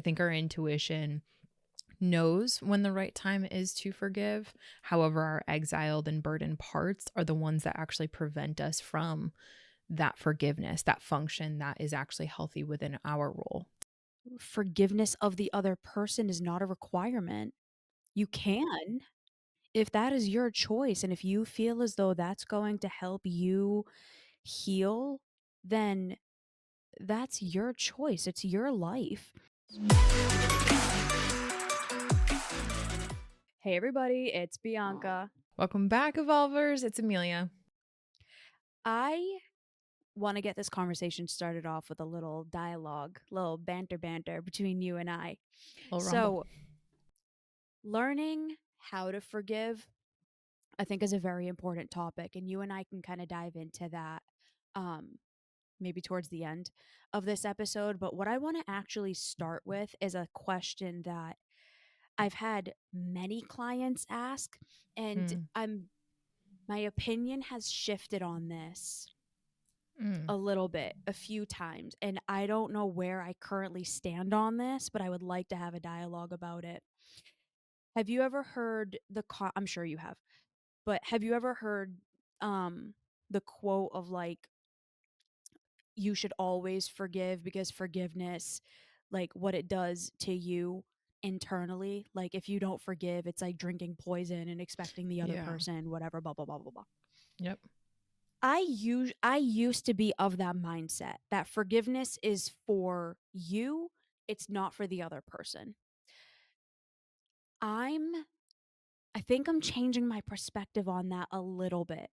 I think our intuition knows when the right time is to forgive. However, our exiled and burdened parts are the ones that actually prevent us from that forgiveness, that function that is actually healthy within our role. Forgiveness of the other person is not a requirement. You can, if that is your choice, and if you feel as though that's going to help you heal, then that's your choice. It's your life. Hey, everybody, it's Bianca. Welcome back, Evolvers. It's Emilia. I want to get this conversation started off with a little dialogue, little banter between you and I. Little rumble. So, learning how to forgive, I think, is a very important topic, and you and I can kind of dive into that um, maybe towards the end of this episode. But what I want to actually start with is a question that I've had many clients ask, and Mm, my opinion has shifted on this mm, a little bit, a few times, and I don't know where I currently stand on this, but I would like to have a dialogue about it. Have you ever heard I'm sure you have, but have you ever heard um the quote of like, you should always forgive because forgiveness, like what it does to you internally, like if you don't forgive, it's like drinking poison and expecting the other yeah. person, whatever, blah blah blah blah blah. Yep. I used to be of that mindset that forgiveness is for you, it's not for the other person. I'm I think I'm changing my perspective on that a little bit.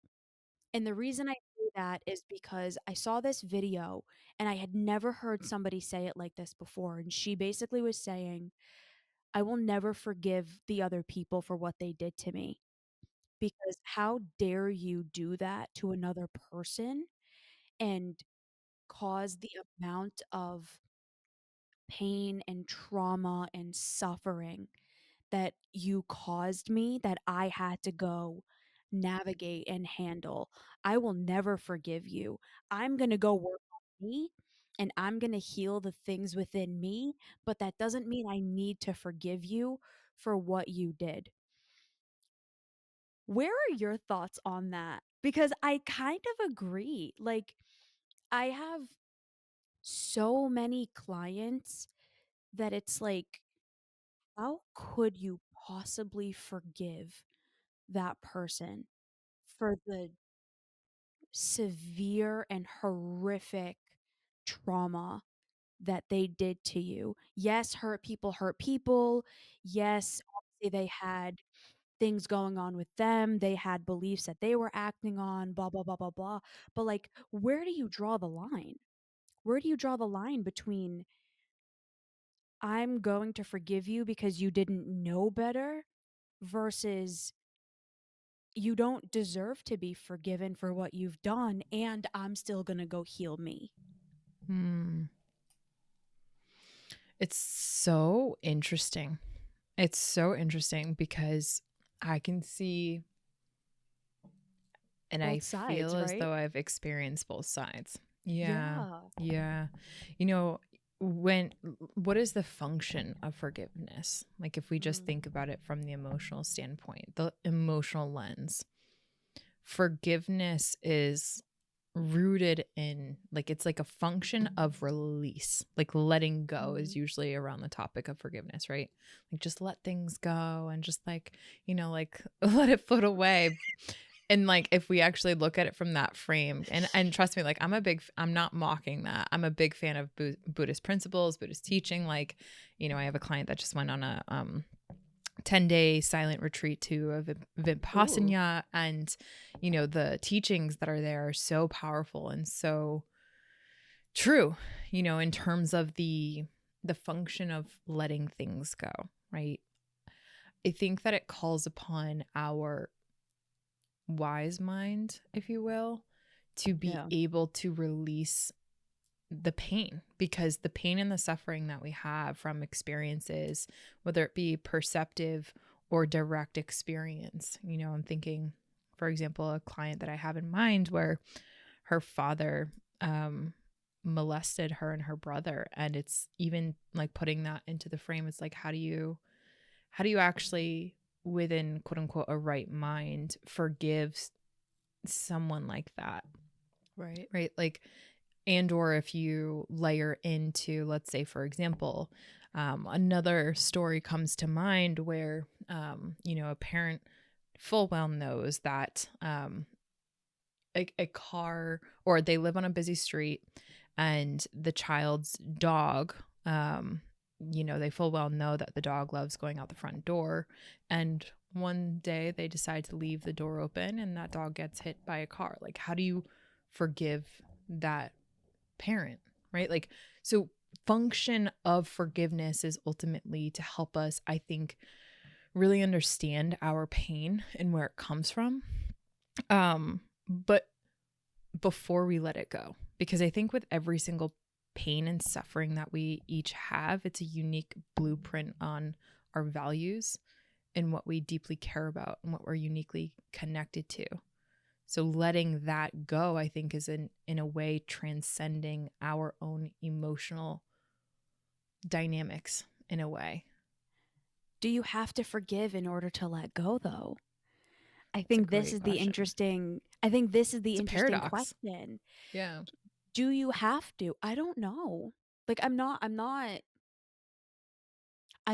And the reason I say that is because I saw this video and I had never heard somebody say it like this before. And she basically was saying, I will never forgive the other people for what they did to me, because how dare you do that to another person and cause the amount of pain and trauma and suffering that you caused me, that I had to go navigate and handle. I will never forgive you. I'm going to go work on me and I'm going to heal the things within me, but that doesn't mean I need to forgive you for what you did. Where are your thoughts on that? Because I kind of agree. Like, I have so many clients that it's like, how could you possibly forgive that person for the severe and horrific trauma that they did to you? Yes, hurt people hurt people. Yes, obviously they had things going on with them. They had beliefs that they were acting on, blah, blah, blah, blah, blah. But like, where do you draw the line? Where do you draw the line between, I'm going to forgive you because you didn't know better, versus, you don't deserve to be forgiven for what you've done, and I'm still going to go heal me? Mm. It's so interesting. It's so interesting because I can see and I Both feel sides, as right? though I've experienced both sides. Yeah. Yeah. Yeah. You know, when what is the function of forgiveness? Like if we just Mm. think about it from the emotional standpoint, the emotional lens, forgiveness is rooted in like it's like a function of release. Like letting go is Mhm. usually around the topic of forgiveness, right? Like just let things go and just like, like let it float away. And like if we actually look at it from that frame, and trust me, like I'm not mocking that. I'm a big fan of Buddhist principles, Buddhist teaching. Like, I have a client that just went on a 10-day silent retreat to a Ooh. Vipassana, and the teachings that are there are so powerful and so true, in terms of the function of letting things go, right? I think that it calls upon our wise mind, if you will, to be Yeah. able to release the pain, because the pain and the suffering that we have from experiences, whether it be perceptive or direct experience, I'm thinking, for example, a client that I have in mind where her father molested her and her brother. And it's even like putting that into the frame. It's like, how do you actually, within quote unquote a right mind, forgive someone like that? Right. Right. Like, and or if you layer into, let's say, for example, another story comes to mind where, a parent full well knows that a car, or they live on a busy street, and the child's dog, they full well know that the dog loves going out the front door. And one day they decide to leave the door open and that dog gets hit by a car. Like, how do you forgive that parent, right? Like, so function of forgiveness is ultimately to help us, I think, really understand our pain and where it comes from. But before we let it go, because I think with every single pain and suffering that we each have, it's a unique blueprint on our values and what we deeply care about and what we're uniquely connected to. So letting that go, I think, is in a way transcending our own emotional dynamics in a way. Do you have to forgive in order to let go, though? It's a great question. I think this is the It's a interesting paradox. question. Yeah. Do you have to? I don't know. Like, I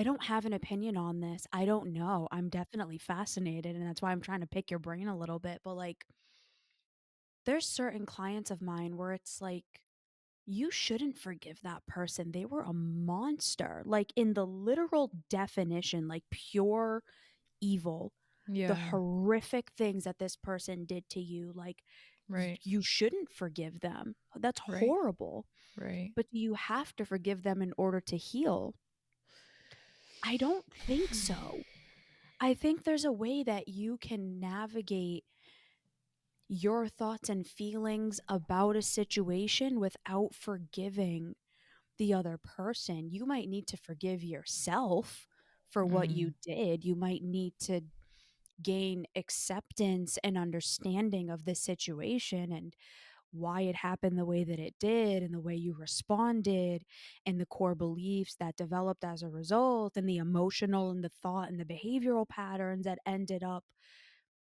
don't have an opinion on this. I don't know. I'm definitely fascinated, and that's why I'm trying to pick your brain a little bit. But like, there's certain clients of mine where it's like, you shouldn't forgive that person. They were a monster. Like, in the literal definition, like pure evil. The Yeah. horrific things that this person did to you, like, Right. you shouldn't forgive them. That's Right. horrible. Right. But do you have to forgive them in order to heal? I don't think so. I think there's a way that you can navigate your thoughts and feelings about a situation without forgiving the other person. You might need to forgive yourself for what you Mm, did. You might need to gain acceptance and understanding of this situation and why it happened the way that it did and the way you responded and the core beliefs that developed as a result and the emotional and the thought and the behavioral patterns that ended up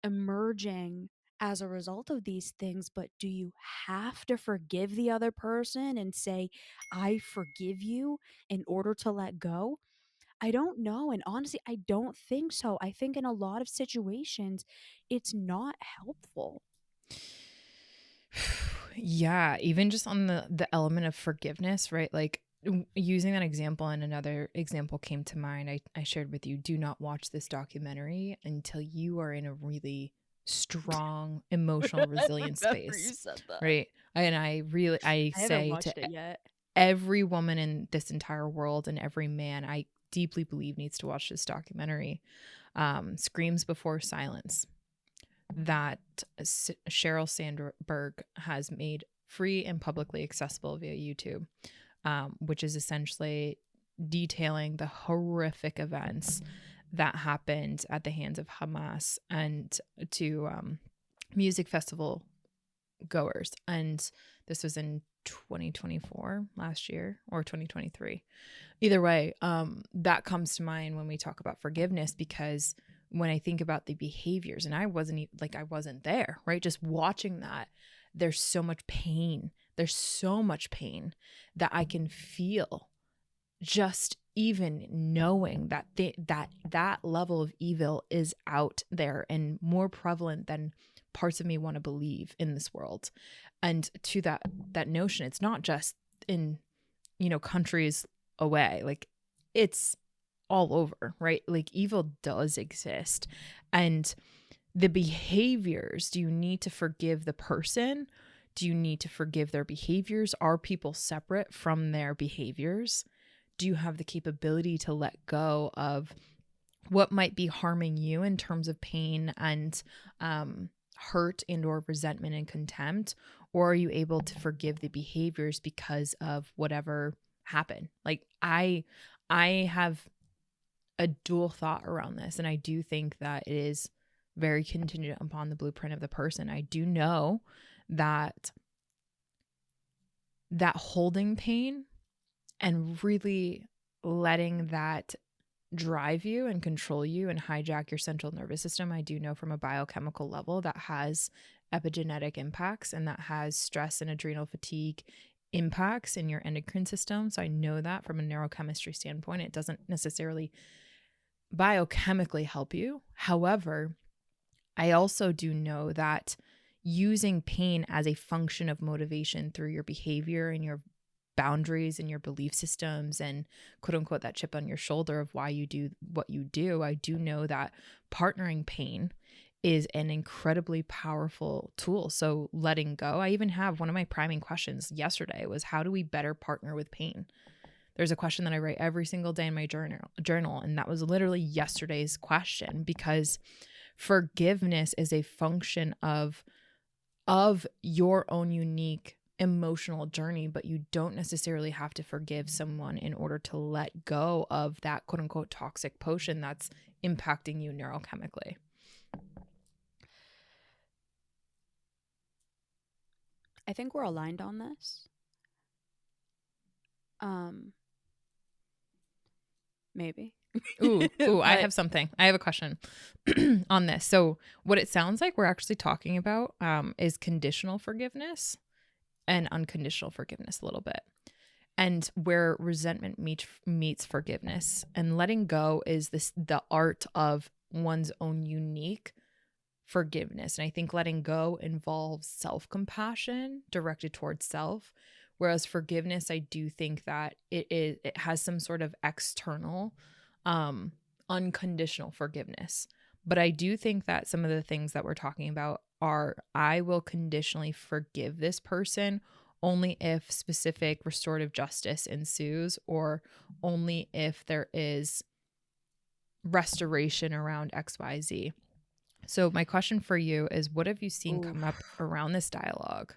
emerging as a result of these things. But do you have to forgive the other person and say, I forgive you in order to let go? I don't know. And honestly, I don't think so. I think in a lot of situations, it's not helpful. yeah, even just on the element of forgiveness, right? Like, using that example, and another example came to mind. I shared with you, do not watch this documentary until you are in a really strong emotional I resilient remember you space, said that. right? And I I haven't say to watched it yet. every woman in this entire world and every man, I deeply believe needs to watch this documentary, Screams Before Silence, that Sheryl Sandberg has made free and publicly accessible via YouTube, which is essentially detailing the horrific events that happened at the hands of Hamas and to music festival goers. And this was in 2024, last year, or 2023. Either way, that comes to mind when we talk about forgiveness, because when I think about the behaviors, and I wasn't there, right? Just watching that, there's so much pain. There's so much pain that I can feel, just even knowing that that level of evil is out there and more prevalent than parts of me want to believe in this world. And to that notion, it's not just in, countries away. Like, it's all over, right? Like, evil does exist. And the behaviors, do you need to forgive the person? Do you need to forgive their behaviors? Are people separate from their behaviors? Do you have the capability to let go of what might be harming you in terms of pain and hurt and or resentment and contempt? Or are you able to forgive the behaviors because of whatever happened? Like, I have a dual thought around this, and I do think that it is very contingent upon the blueprint of the person. I do know that that holding pain and really letting that drive you and control you and hijack your central nervous system, I do know from a biochemical level that has epigenetic impacts and that has stress and adrenal fatigue impacts in your endocrine system. So I know that from a neurochemistry standpoint, it doesn't necessarily biochemically help you. However, I also do know that using pain as a function of motivation through your behavior and your boundaries and your belief systems and quote unquote that chip on your shoulder of why you do what you do, I do know that partnering pain is an incredibly powerful tool. So letting go, I even have one of my priming questions yesterday was how do we better partner with pain? There's a question that I write every single day in my journal, and that was literally yesterday's question because forgiveness is a function of your own unique emotional journey, but you don't necessarily have to forgive someone in order to let go of that quote unquote toxic potion that's impacting you neurochemically. I think we're aligned on this. Um, maybe. Ooh, I But have something. I have a question on this. So, what it sounds like we're actually talking about is conditional forgiveness and unconditional forgiveness a little bit. And where resentment meets forgiveness and letting go is the art of one's own unique forgiveness. And I think letting go involves self-compassion directed towards self, whereas forgiveness, I do think that it has some sort of external um unconditional forgiveness. But I do think that some of the things that we're talking about are I will conditionally forgive this person only if specific restorative justice ensues, or only if there is restoration around XYZ. So, my question for you is what have you seen come up oof. around this dialogue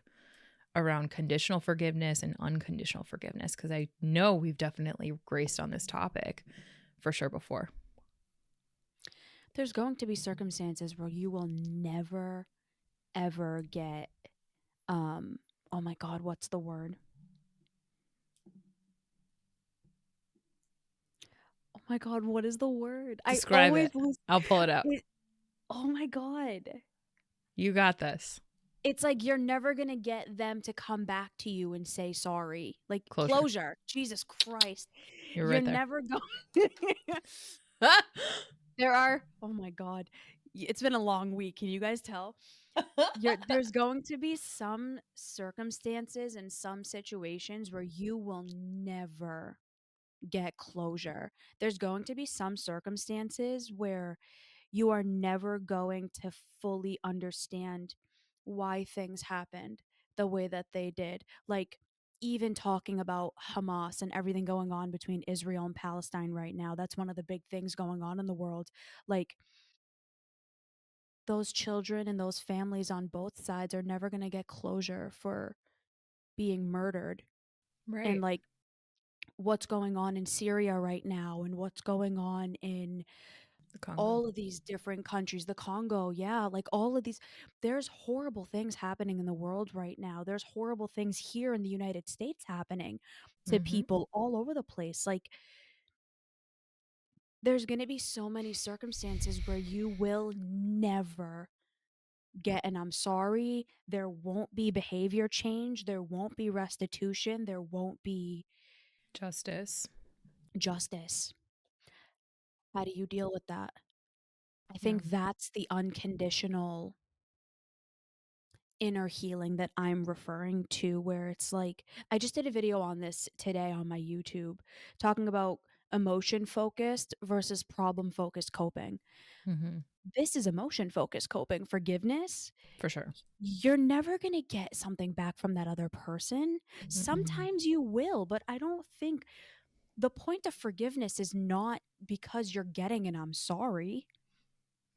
around conditional forgiveness and unconditional forgiveness? Because I know we've definitely graced on this topic for sure before. There's going to be circumstances where you will never ever get um oh my god, what's the word? Oh my god, what is the word? I Describe always it. lose I'll pull it up. it. Oh my god. You got this. It's like you're never going to get them to come back to you and say sorry. Like Closure. closure. Jesus Christ. You're You're right there. never going There are oh my god. It's been a long week. Can you guys tell? There's going to be some circumstances and some situations where you will never get closure. There's going to be some circumstances where you are never going to fully understand why things happened the way that they did. Like, even talking about Hamas and everything going on between Israel and Palestine right now, that's one of the big things going on in the world. Like, those children and those families on both sides are never going to get closure for being murdered. And Right. like what's going on in Syria right now and what's going on in The Congo. all of these different countries, the Congo, yeah, like all of these, there's horrible things happening in the world right now. There's horrible things here in the United States happening to Mm-hmm. people all over the place. Like, there's going to be so many circumstances where you will never get an I'm sorry. There won't be behavior change. There won't be restitution. There won't be Justice. justice. How do you deal with that? I Yeah. think that's the unconditional inner healing that I'm referring to, where it's like, I just did a video on this today on my YouTube talking about emotion focused versus problem focused coping. Mm-hmm. This is emotion focused coping. Forgiveness, For sure. you're never going to get something back from that other person. Mm-mm. Sometimes you will, but I don't think the point of forgiveness is not because you're getting an I'm sorry.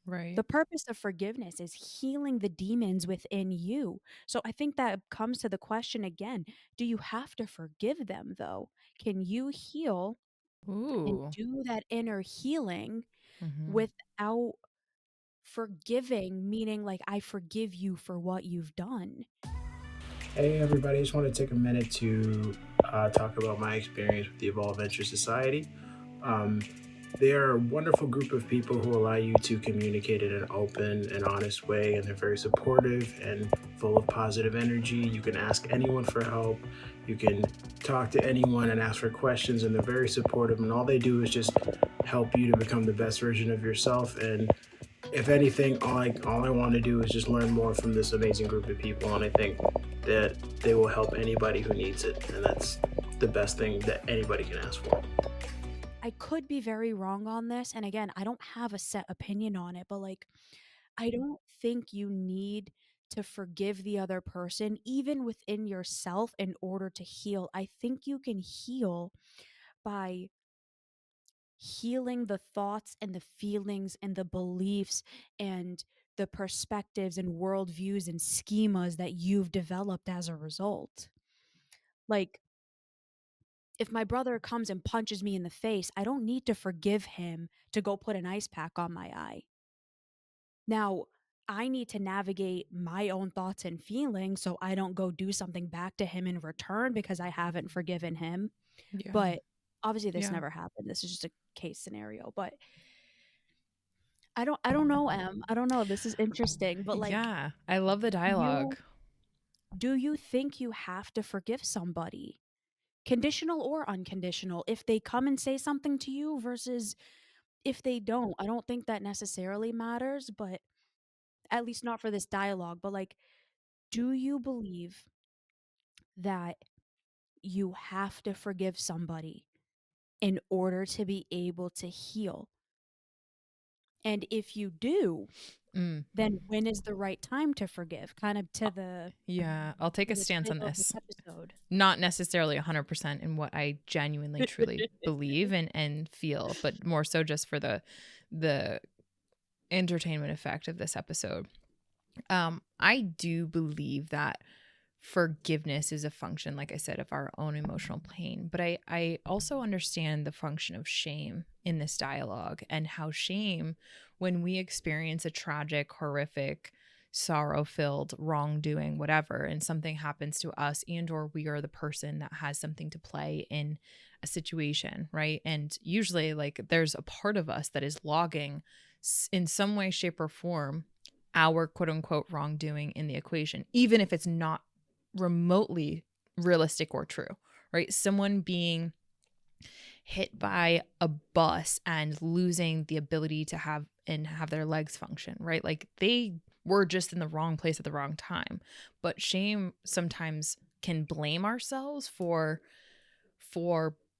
Right. The purpose of forgiveness is healing the demons within you. So I think that comes to the question again, do you have to forgive them though? Can you heal and Ooh. do that inner healing Mm-hmm. without forgiving, meaning like, I forgive you for what you've done? Hey everybody, I just want to take a minute to talk about my experience with the Evolve Venture Society. Um, they are a wonderful group of people who allow you to communicate in an open and honest way, and they're very supportive and full of positive energy. You can ask anyone for help, you can talk to anyone and ask for questions, and they're very supportive. And all they do is just help you to become the best version of yourself. And if anything, all I want to do is just learn more from this amazing group of people, and I think that they will help anybody who needs it, and that's the best thing that anybody can ask for. I could be very wrong on this, and again, I don't have a set opinion on it, but, like, I don't think you need to forgive the other person, even within yourself, in order to heal. I think you can heal by healing the thoughts and the feelings and the beliefs and the perspectives and worldviews and schemas that you've developed as a result. Like, if my brother comes and punches me in the face, I don't need to forgive him to go put an ice pack on my eye. Now, I need to navigate my own thoughts and feelings so I don't go do something back to him in return because I haven't forgiven him. Yeah. But obviously this Yeah. never happened. This is just a case scenario, but I don't know, Em. I don't know. This is interesting, but like Yeah. I love the dialogue. you do you think you have to forgive somebody? Conditional or unconditional if they come and say something to you versus if they don't. I don't think that necessarily matters, but at least not for this dialogue, but like do you believe that you have to forgive somebody in order to be able to heal? And if you do, Mm. then when is the right time to forgive? Kind of Uh, Yeah. I'll take to a the stance on title of this this. episode. Not necessarily 100% in what I genuinely truly believe and feel, but more so just for the entertainment effect of this episode. I do believe that forgiveness is a function, like I said, of our own emotional pain. But I also understand the function of shame in this dialogue and how shame, when we experience a tragic, horrific, sorrow filled wrongdoing, whatever, and something happens to us and or we are the person that has something to play in a situation, right? And usually like there's a part of us that is logging in some way, shape, or form our quote unquote wrongdoing in the equation, even if it's not remotely realistic or true, right? Someone being hit by a bus and losing the ability to have their legs function, right? Like they were just in the wrong place at the wrong time. But shame sometimes can blame ourselves for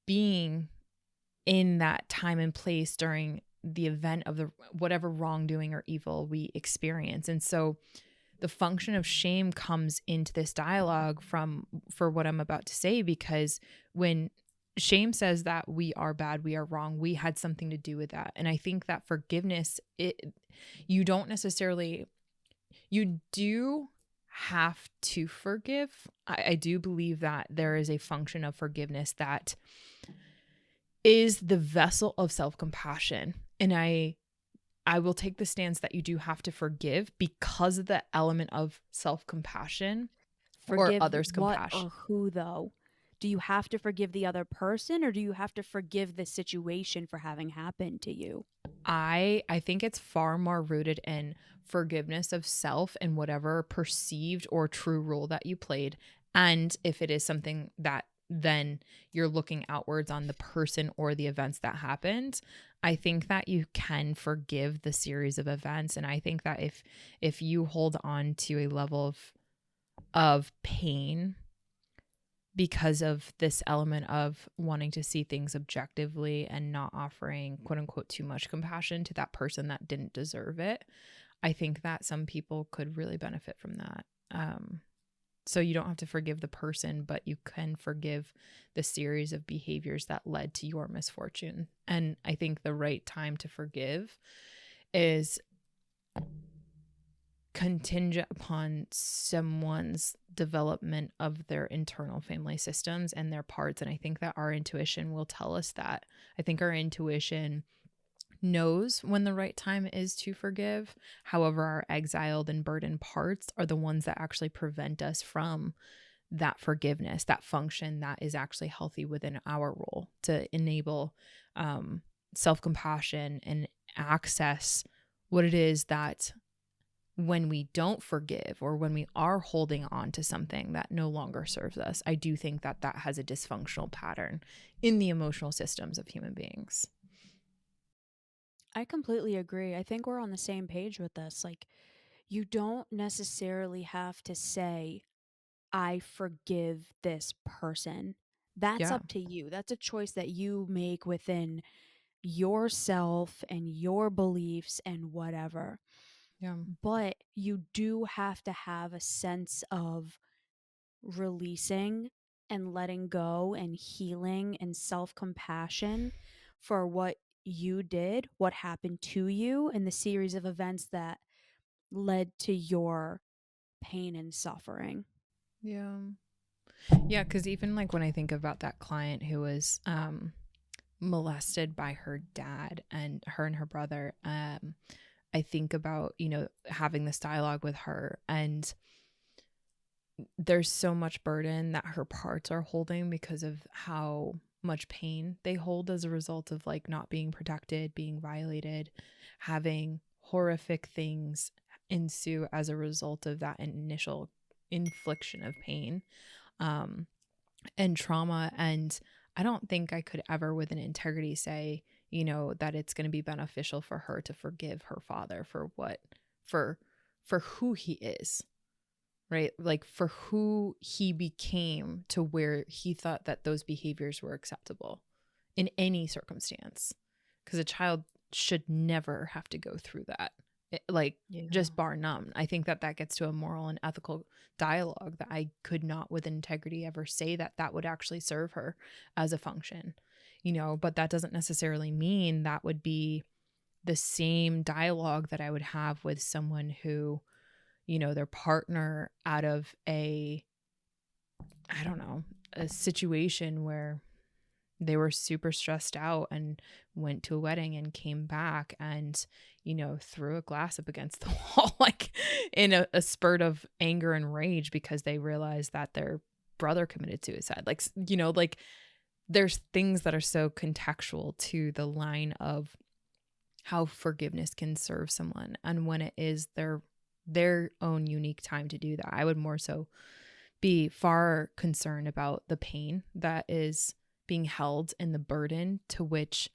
being in that time and place during the event of the whatever wrongdoing or evil we experience. And so the function of shame comes into this dialogue from for what I'm about to say, because when shame says that we are bad, we are wrong, we had something to do with that. And I think that forgiveness, you don't necessarily, you do have to forgive. I do believe that there is a function of forgiveness that is the vessel of self-compassion. And I will take the stance that you do have to forgive because of the element of self-compassion or Forgive others' what compassion. or who, though? Do you have to forgive the other person or do you have to forgive the situation for having happened to you? I think it's far more rooted in forgiveness of self and whatever perceived or true role that you played. And if it is something that then you're looking outwards on the person or the events that happened, I think that you can forgive the series of events. And I think that if you hold on to a level of pain because of this element of wanting to see things objectively and not offering quote unquote too much compassion to that person that didn't deserve it, I think that some people could really benefit from that. So you don't have to forgive the person, but you can forgive the series of behaviors that led to your misfortune. And I think the right time to forgive is contingent upon someone's development of their internal family systems and their parts. And I think that our intuition will tell us that. I think our intuition knows when the right time is to forgive. However, our exiled and burdened parts are the ones that actually prevent us from that forgiveness, that function that is actually healthy within our role to enable self compassion and access what it is that when we don't forgive or when we are holding on to something that no longer serves us, I do think that that has a dysfunctional pattern in the emotional systems of human beings. I completely agree. I think we're on the same page with this. Like, you don't necessarily have to say, I forgive this person. That's Yeah. up to you. That's a choice that you make within yourself and your beliefs and whatever. Yeah. But you do have to have a sense of releasing and letting go and healing and self compassion for what you did, what happened to you, and the series of events that led to your pain and suffering. Yeah. Yeah. Cause even like when I think about that client who was molested by her dad and her brother, I think about, having this dialogue with her, and there's so much burden that her parts are holding because of how much pain they hold as a result of like not being protected, being violated, having horrific things ensue as a result of that initial infliction of pain um, and trauma. And I don't think I could ever, with an integrity, say, that it's going to be beneficial for her to forgive her father for for who he is, right? Like for who he became to where he thought that those behaviors were acceptable in any circumstance. Because a child should never have to go through that. Like Yeah. just bar none. I think that that gets to a moral and ethical dialogue that I could not with integrity ever say that that would actually serve her as a function, but that doesn't necessarily mean that would be the same dialogue that I would have with someone who, their partner out of I don't know, a situation where they were super stressed out and went to a wedding and came back and, threw a glass up against the wall, like in a spurt of anger and rage because they realized that their brother committed suicide. Like, like there's things that are so contextual to the line of how forgiveness can serve someone and when it is their own unique time to do that. I would more so be far concerned about the pain that is being held and the burden to which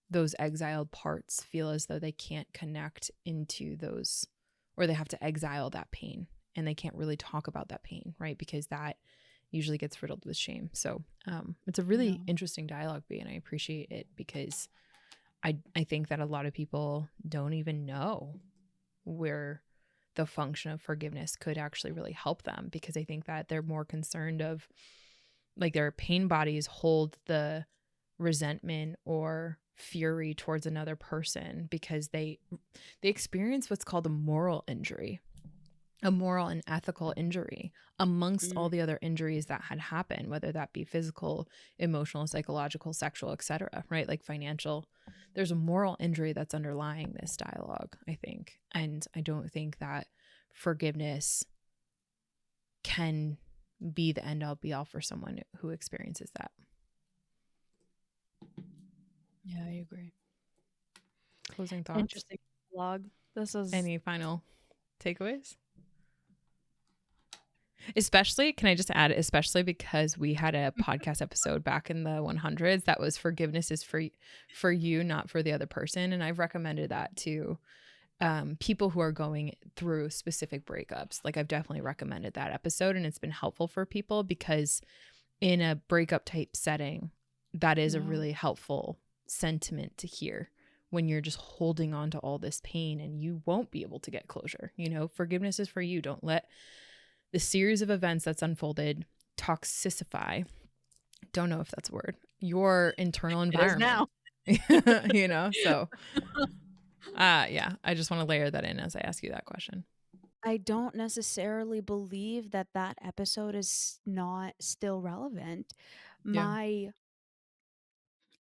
those exiled parts feel as though they can't connect into those, or they have to exile that pain and they can't really talk about that pain, right? Because that usually gets riddled with shame. So it's a Yeah. really interesting dialogue, B, and I appreciate it because I think that a lot of people don't even know where the function of forgiveness could actually really help them, because I think that they're more concerned of like their pain bodies hold the resentment or fury towards another person because they experience what's called a moral injury, a moral and ethical injury amongst all Mm. the other injuries that had happened, whether that be physical, emotional, psychological, sexual, etc., right? Like financial. There's a moral injury that's underlying this dialogue, I think. And I don't think that forgiveness can be the end all be all for someone who experiences that. Yeah, I agree. Closing thoughts? Interesting vlog. This is Any final takeaways? Especially, can I just add, especially because we had a podcast episode back in the 100s that was forgiveness is for you, not for the other person. And I've recommended that to people who are going through specific breakups. Like I've definitely recommended that episode and it's been helpful for people because in a breakup type setting, that is a yeah. really helpful sentiment to hear when you're just holding on to all this pain and you won't be able to get closure. Forgiveness is for you. Don't let the series of events that's unfolded toxicify, don't know if that's a word, your internal It is environment. now. So yeah, I just want to layer that in as I ask you that question. I don't necessarily believe that that episode is not still relevant. Yeah. My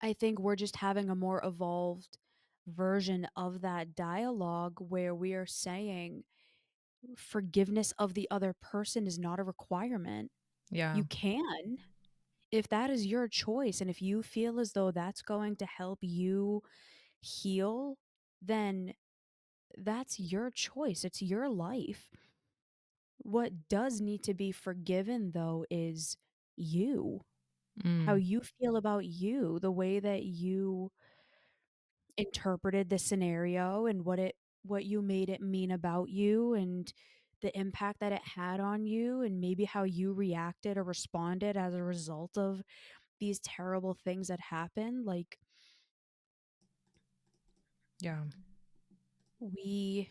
I think we're just having a more evolved version of that dialogue where we are saying forgiveness of the other person is not a requirement. Yeah. You can, if that is your choice, and if you feel as though that's going to help you heal, then that's your choice. It's your life. What does need to be forgiven, though, is you, how Mm, you feel about you, the way that you interpreted the scenario and what you made it mean about you and the impact that it had on you and maybe how you reacted or responded as a result of these terrible things that happened. Like, yeah. we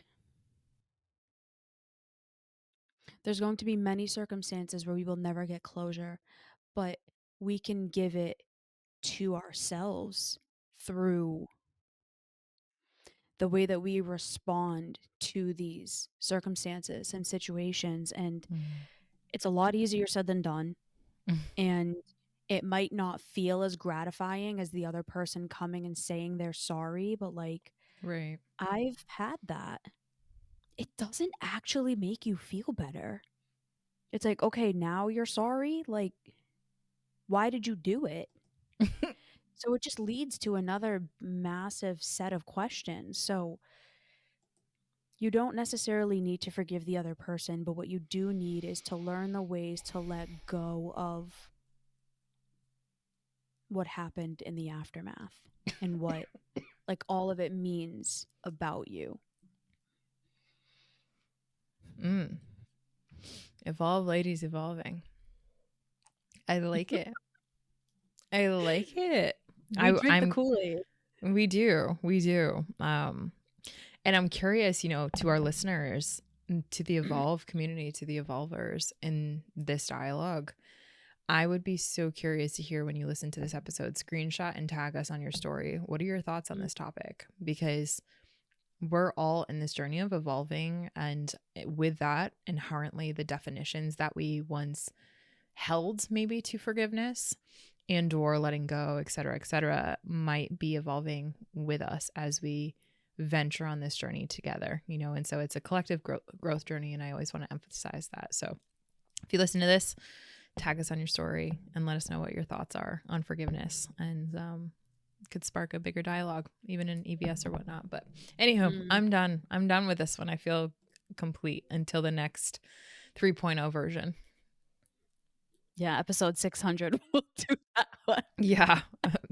there's going to be many circumstances where we will never get closure, but we can give it to ourselves through the way that we respond to these circumstances and situations. And Mm. it's a lot easier said than done. And it might not feel as gratifying as the other person coming and saying they're sorry, but like, Right. I've had that. It doesn't actually make you feel better. It's like, okay, now you're sorry? Like, why did you do it? So it just leads to another massive set of questions. So you don't necessarily need to forgive the other person, but what you do need is to learn the ways to let go of what happened in the aftermath and what, like, all of it means about you. Mm. Evolve, ladies, evolving. I like it. I like it. We drink the I'm Kool-Aid. we do. We do. And I'm curious, to our listeners, to the Evolve community, to the Evolvers in this dialogue. I would be so curious to hear when you listen to this episode, screenshot and tag us on your story. What are your thoughts on this topic? Because we're all in this journey of evolving. And with that, inherently, the definitions that we once held maybe to forgiveness and or letting go, et cetera, might be evolving with us as we venture on this journey together, and so it's a collective growth journey. And I always want to emphasize that. So if you listen to this, tag us on your story and let us know what your thoughts are on forgiveness, and could spark a bigger dialogue even in EBS or whatnot. But anyhow, I'm done with this one. I feel complete until the next 3.0 version. Yeah, episode 600. We'll do that one. Yeah.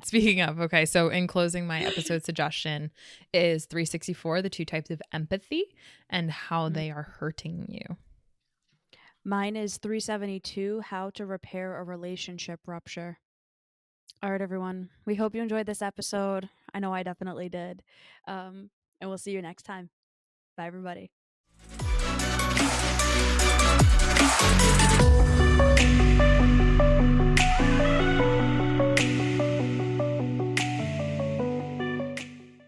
Speaking of, okay. So in closing, my episode suggestion is 364, the 2 types of empathy and how they are hurting you. Mine is 372, how to repair a relationship rupture. All right, everyone. We hope you enjoyed this episode. I know I definitely did. And we'll see you next time. Bye, everybody.